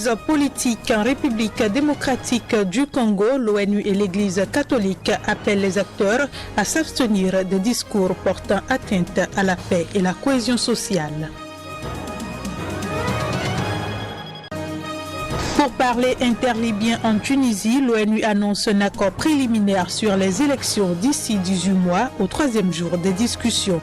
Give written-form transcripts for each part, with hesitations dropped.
crise politique en République démocratique du Congo, l'ONU et l'Église catholique appellent les acteurs à s'abstenir de discours portant atteinte à la paix et la cohésion sociale. Pour parler interlibyen en Tunisie, l'ONU annonce un accord préliminaire sur les élections d'ici 18 mois au 3e jour des discussions.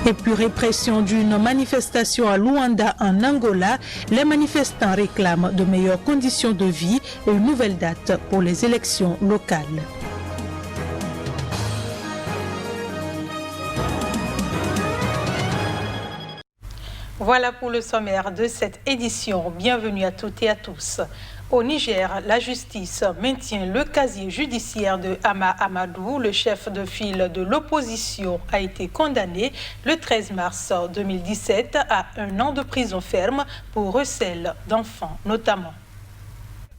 Et puis répression d'une manifestation à Luanda en Angola, les manifestants réclament de meilleures conditions de vie et une nouvelle date pour les élections locales. Voilà pour le sommaire de cette édition. Bienvenue à toutes et à tous. Au Niger, la justice maintient le casier judiciaire de Hama Amadou. Le chef de file de l'opposition a été condamné le 13 mars 2017 à 1 an de prison ferme pour recel d'enfants notamment.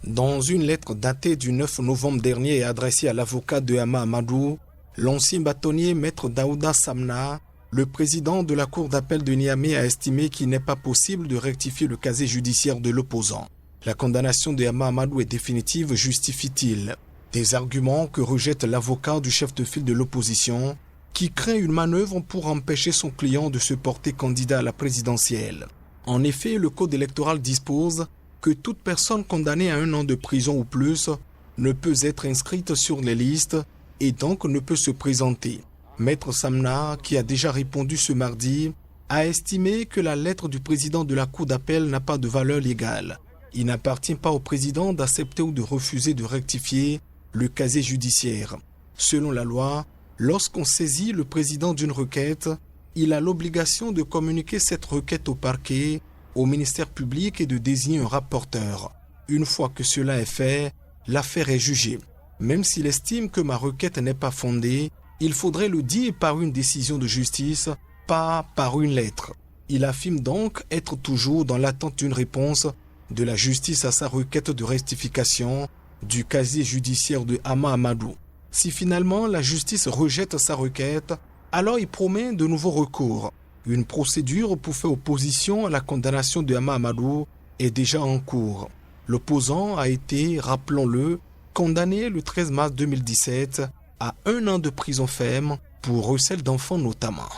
Dans une lettre datée du 9 novembre dernier et adressée à l'avocat de Hama Amadou, l'ancien bâtonnier maître Daouda Samna, le président de la cour d'appel de Niamey, a estimé qu'il n'est pas possible de rectifier le casier judiciaire de l'opposant. La condamnation de Hama Amadou est définitive, justifie-t-il. Des arguments que rejette l'avocat du chef de file de l'opposition, qui craint une manœuvre pour empêcher son client de se porter candidat à la présidentielle. En effet, le code électoral dispose que toute personne condamnée à 1 an de prison ou plus ne peut être inscrite sur les listes et donc ne peut se présenter. Maître Samna, qui a déjà répondu ce mardi, a estimé que la lettre du président de la cour d'appel n'a pas de valeur légale. Il n'appartient pas au président d'accepter ou de refuser de rectifier le casier judiciaire. Selon la loi, lorsqu'on saisit le président d'une requête, il a l'obligation de communiquer cette requête au parquet, au ministère public et de désigner un rapporteur. Une fois que cela est fait, l'affaire est jugée. Même s'il estime que ma requête n'est pas fondée, il faudrait le dire par une décision de justice, pas par une lettre. Il affirme donc être toujours dans l'attente d'une réponse de la justice à sa requête de rectification du casier judiciaire de Hama Amadou. Si finalement la justice rejette sa requête, alors il promet de nouveaux recours. Une procédure pour faire opposition à la condamnation de Hama Amadou est déjà en cours. L'opposant a été, rappelons-le, condamné le 13 mars 2017 à 1 an de prison ferme pour recel d'enfants notamment.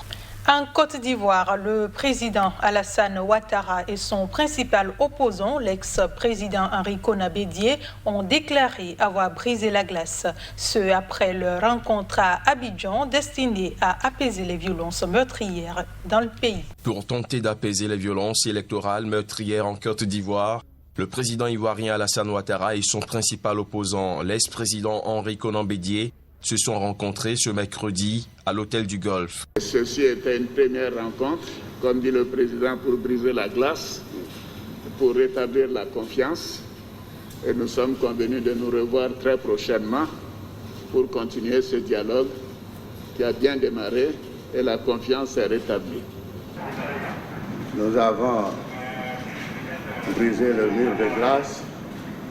En Côte d'Ivoire, le président Alassane Ouattara et son principal opposant, l'ex-président Henri Konan Bédié, ont déclaré avoir brisé la glace. Ce après leur rencontre à Abidjan destinée à apaiser les violences meurtrières dans le pays. Pour tenter d'apaiser les violences électorales meurtrières en Côte d'Ivoire, le président ivoirien Alassane Ouattara et son principal opposant, l'ex-président Henri Konan Bédié, se sont rencontrés ce mercredi à l'hôtel du Golfe. Ceci était une première rencontre, comme dit le président, pour briser la glace, pour rétablir la confiance. Et nous sommes convenus de nous revoir très prochainement pour continuer ce dialogue qui a bien démarré et la confiance est rétablie. Nous avons brisé le mur de glace,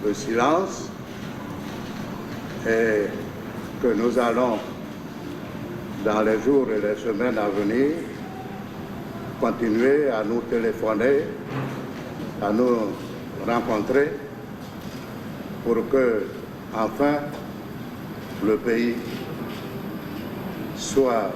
le silence, et que nous allons, dans les jours et les semaines à venir, continuer à nous téléphoner, à nous rencontrer, pour que, enfin, le pays soit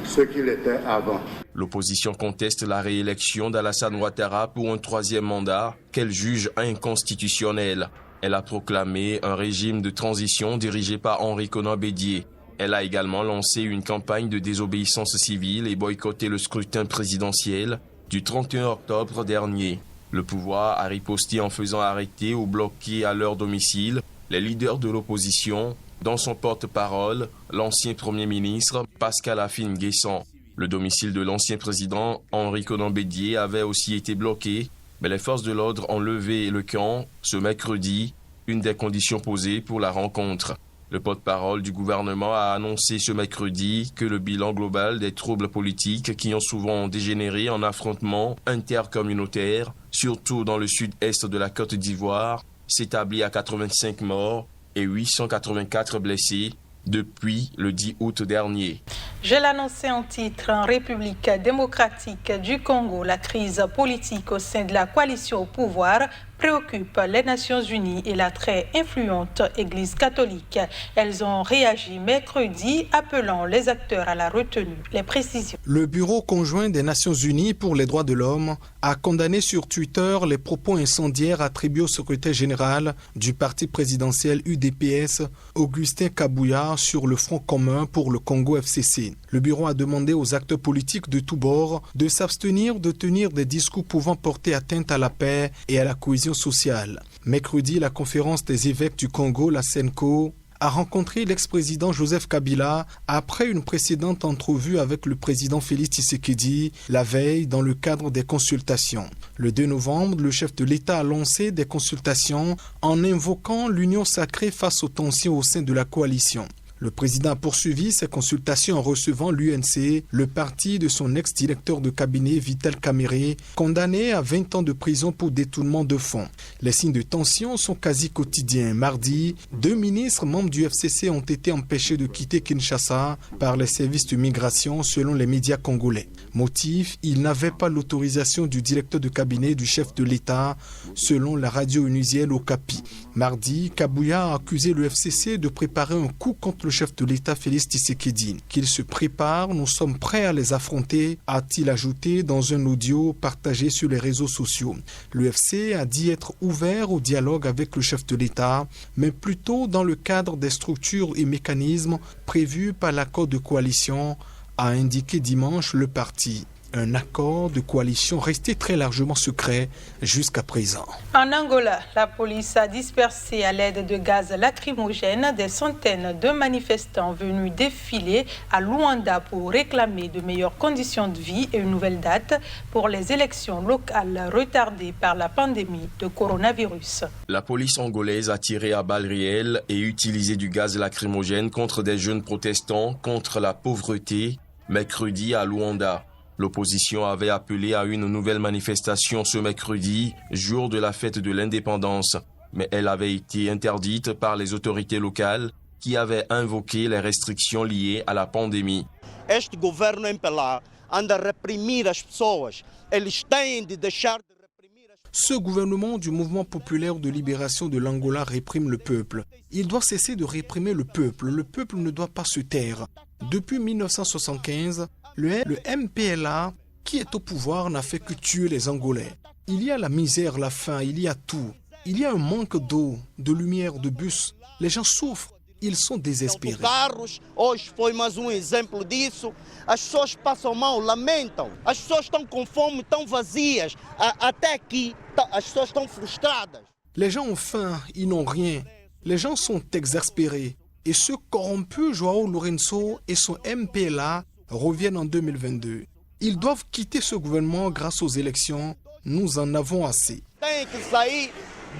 ce qu'il était avant. L'opposition conteste la réélection d'Alassane Ouattara pour un 3e mandat qu'elle juge inconstitutionnel. Elle a proclamé un régime de transition dirigé par Henri Konan Bédié. Elle a également lancé une campagne de désobéissance civile et boycotté le scrutin présidentiel du 31 octobre dernier. Le pouvoir a riposté en faisant arrêter ou bloquer à leur domicile les leaders de l'opposition, dont son porte-parole, l'ancien Premier ministre Pascal Afine-Guessan. Le domicile de l'ancien président Henri Konan Bédié avait aussi été bloqué, mais les forces de l'ordre ont levé le camp ce mercredi, une des conditions posées pour la rencontre. Le porte-parole du gouvernement a annoncé ce mercredi que le bilan global des troubles politiques qui ont souvent dégénéré en affrontements intercommunautaires, surtout dans le sud-est de la Côte d'Ivoire, s'établit à 85 morts et 884 blessés, depuis le 10 août dernier. Je l'annonçais en titre, en République démocratique du Congo, la crise politique au sein de la coalition au pouvoir préoccupe les Nations Unies et la très influente Église catholique. Elles ont réagi mercredi, appelant les acteurs à la retenue. Les précisions. Le Bureau conjoint des Nations Unies pour les droits de l'homme a condamné sur Twitter les propos incendiaires attribués au secrétaire général du parti présidentiel UDPS, Augustin Kabouya, sur le Front commun pour le Congo FCC. Le bureau a demandé aux acteurs politiques de tous bords de s'abstenir de tenir des discours pouvant porter atteinte à la paix et à la cohésion sociale. Mercredi, la conférence des évêques du Congo, la CENCO, a rencontré l'ex-président Joseph Kabila après une précédente entrevue avec le président Félix Tshisekedi la veille dans le cadre des consultations. Le 2 novembre, le chef de l'État a lancé des consultations en invoquant l'union sacrée face aux tensions au sein de la coalition. Le président a poursuivi ses consultations en recevant l'UNC, le parti de son ex-directeur de cabinet Vital Kamerhe, condamné à 20 ans de prison pour détournement de fonds. Les signes de tension sont quasi quotidiens. Mardi, 2 ministres membres du FCC ont été empêchés de quitter Kinshasa par les services de migration selon les médias congolais. Motif, ils n'avaient pas l'autorisation du directeur de cabinet du chef de l'État, selon la radio onusienne Okapi. Mardi, Kabouya a accusé le FCC de préparer un coup contre le chef de l'État Félix Tshisekedi. Qu'il se prépare, nous sommes prêts à les affronter, a-t-il ajouté dans un audio partagé sur les réseaux sociaux. L'UFC a dit être ouvert au dialogue avec le chef de l'État, mais plutôt dans le cadre des structures et mécanismes prévus par l'accord de coalition, a indiqué dimanche le parti. Un accord de coalition resté très largement secret jusqu'à présent. En Angola, la police a dispersé à l'aide de gaz lacrymogène des centaines de manifestants venus défiler à Luanda pour réclamer de meilleures conditions de vie et une nouvelle date pour les élections locales retardées par la pandémie de coronavirus. La police angolaise a tiré à balles réelles et utilisé du gaz lacrymogène contre des jeunes protestants contre la pauvreté mercredi à Luanda. L'opposition avait appelé à une nouvelle manifestation ce mercredi, jour de la fête de l'indépendance, mais elle avait été interdite par les autorités locales qui avaient invoqué les restrictions liées à la pandémie. Este governo MPLA anda a reprimir as pessoas. Eles têm de deixar de reprimir as pessoas. Ce gouvernement du mouvement populaire de libération de l'Angola réprime le peuple. Il doit cesser de réprimer le peuple. Le peuple ne doit pas se taire. Depuis 1975, le MPLA, qui est au pouvoir, n'a fait que tuer les Angolais. Il y a la misère, la faim, il y a tout. Il y a un manque d'eau, de lumière, de bus. Les gens souffrent, ils sont désespérés. Carros, hoje foi mais exemplo disso. As pessoas passam mal, lamentam. As pessoas estão com fome, estão vazias. Até aqui, as pessoas estão frustradas. Les gens ont faim, ils n'ont rien. Les gens sont exaspérés. Et ce corrompu João Lourenço et son MPLA reviennent en 2022. Ils doivent quitter ce gouvernement grâce aux élections. Nous en avons assez. Tem que sair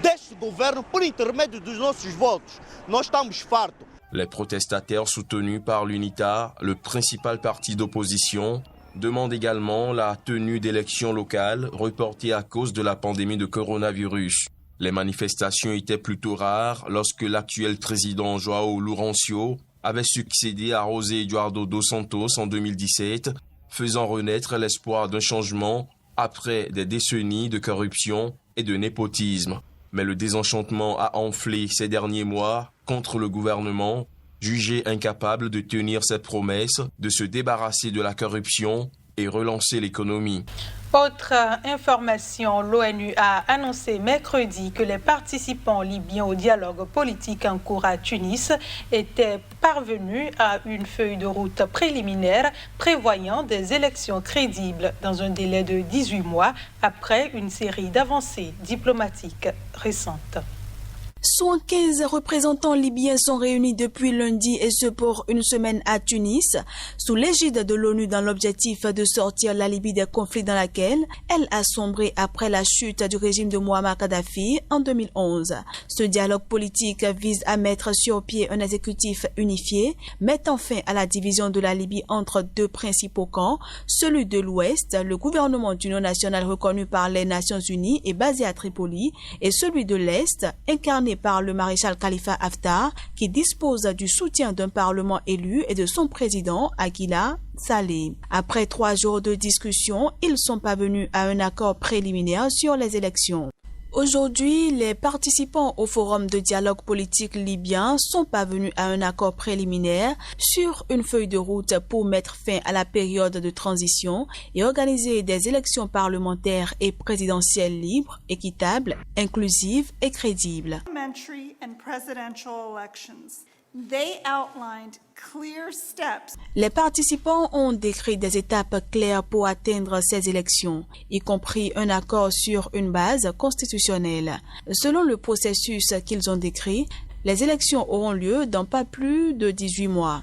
deste governo por intermédio dos nossos votos. Nós estamos fartos. Les protestataires soutenus par l'UNITA, le principal parti d'opposition, demandent également la tenue d'élections locales reportées à cause de la pandémie de coronavirus. Les manifestations étaient plutôt rares lorsque l'actuel président João Lourenço avait succédé à José Eduardo dos Santos en 2017, faisant renaître l'espoir d'un changement après des décennies de corruption et de népotisme. Mais le désenchantement a enflé ces derniers mois contre le gouvernement, jugé incapable de tenir ses promesses, de se débarrasser de la corruption et relancer l'économie. Autre information, l'ONU a annoncé mercredi que les participants libyens au dialogue politique en cours à Tunis étaient parvenus à une feuille de route préliminaire prévoyant des élections crédibles dans un délai de 18 mois après une série d'avancées diplomatiques récentes. 75 représentants libyens sont réunis depuis lundi et ce pour une semaine à Tunis, sous l'égide de l'ONU dans l'objectif de sortir la Libye des conflits dans laquelle elle a sombré après la chute du régime de Muammar Kadhafi en 2011. Ce dialogue politique vise à mettre sur pied un exécutif unifié, mettant fin à la division de la Libye entre deux principaux camps, celui de l'Ouest, le gouvernement d'union nationale reconnu par les Nations Unies et basé à Tripoli, et celui de l'Est, incarné menée par le maréchal Khalifa Haftar, qui dispose du soutien d'un parlement élu et de son président, Aguila Saleh. Après 3 jours de discussion, ils sont parvenus à un accord préliminaire sur les élections. Aujourd'hui, les participants au forum de dialogue politique libyen sont parvenus à un accord préliminaire sur une feuille de route pour mettre fin à la période de transition et organiser des élections parlementaires et présidentielles libres, équitables, inclusives et crédibles. Les participants ont décrit des étapes claires pour atteindre ces élections, y compris un accord sur une base constitutionnelle. Selon le processus qu'ils ont décrit, les élections auront lieu dans pas plus de 18 mois.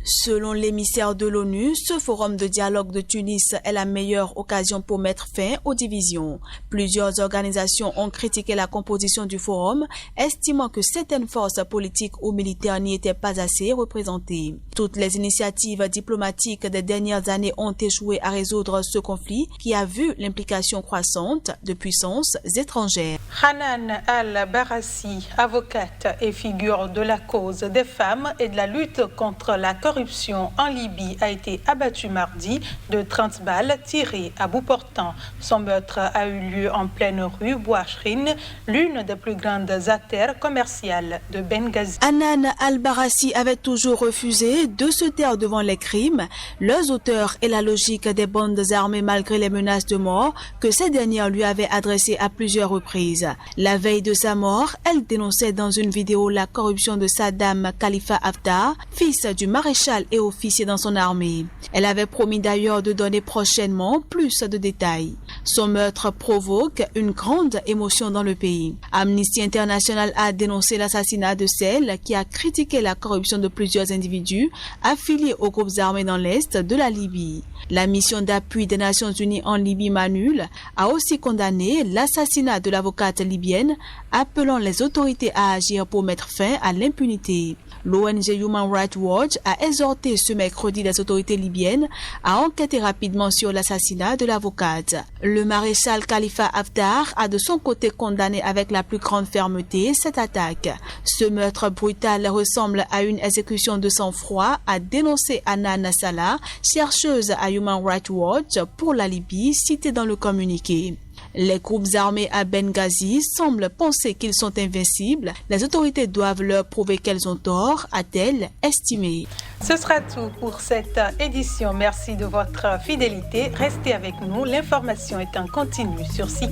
Selon l'émissaire de l'ONU, ce forum de dialogue de Tunis est la meilleure occasion pour mettre fin aux divisions. Plusieurs organisations ont critiqué la composition du forum, estimant que certaines forces politiques ou militaires n'y étaient pas assez représentées. Toutes les initiatives diplomatiques des dernières années ont échoué à résoudre ce conflit qui a vu l'implication croissante de puissances étrangères. Hanan Al-Barassi, avocate et figure de la cause des femmes et de la lutte contre la corruption en Libye, a été abattue mardi de 30 balles tirées à bout portant. Son meurtre a eu lieu en pleine rue Bouachrine, l'une des plus grandes artères commerciales de Benghazi. Hanan Al-Barassi avait toujours refusé de se taire devant les crimes, leurs auteurs et la logique des bandes armées malgré les menaces de mort que ces dernières lui avaient adressées à plusieurs reprises. La veille de sa mort, elle dénonçait dans une vidéo la corruption de Saddam Khalifa Haftar, fils du maréchal et officier dans son armée. Elle avait promis d'ailleurs de donner prochainement plus de détails. Son meurtre provoque une grande émotion dans le pays. Amnesty International a dénoncé l'assassinat de celle qui a critiqué la corruption de plusieurs individus affiliés aux groupes armés dans l'est de la Libye. La mission d'appui des Nations Unies en Libye, MANUL, a aussi condamné l'assassinat de l'avocate libyenne, appelant les autorités à agir pour mettre fin à l'impunité. L'ONG Human Rights Watch a exhorté ce mercredi les autorités libyennes à enquêter rapidement sur l'assassinat de l'avocate. Le maréchal Khalifa Haftar a de son côté condamné avec la plus grande fermeté cette attaque. Ce meurtre brutal ressemble à une exécution de sang-froid, a dénoncé Anna Salah, chercheuse à Human Rights Watch pour la Libye, citée dans le communiqué. Les groupes armés à Benghazi semblent penser qu'ils sont invincibles. Les autorités doivent leur prouver qu'elles ont tort, a-t-elle estimé. Ce sera tout pour cette édition. Merci de votre fidélité. Restez avec nous. L'information est en continu sur CICAT.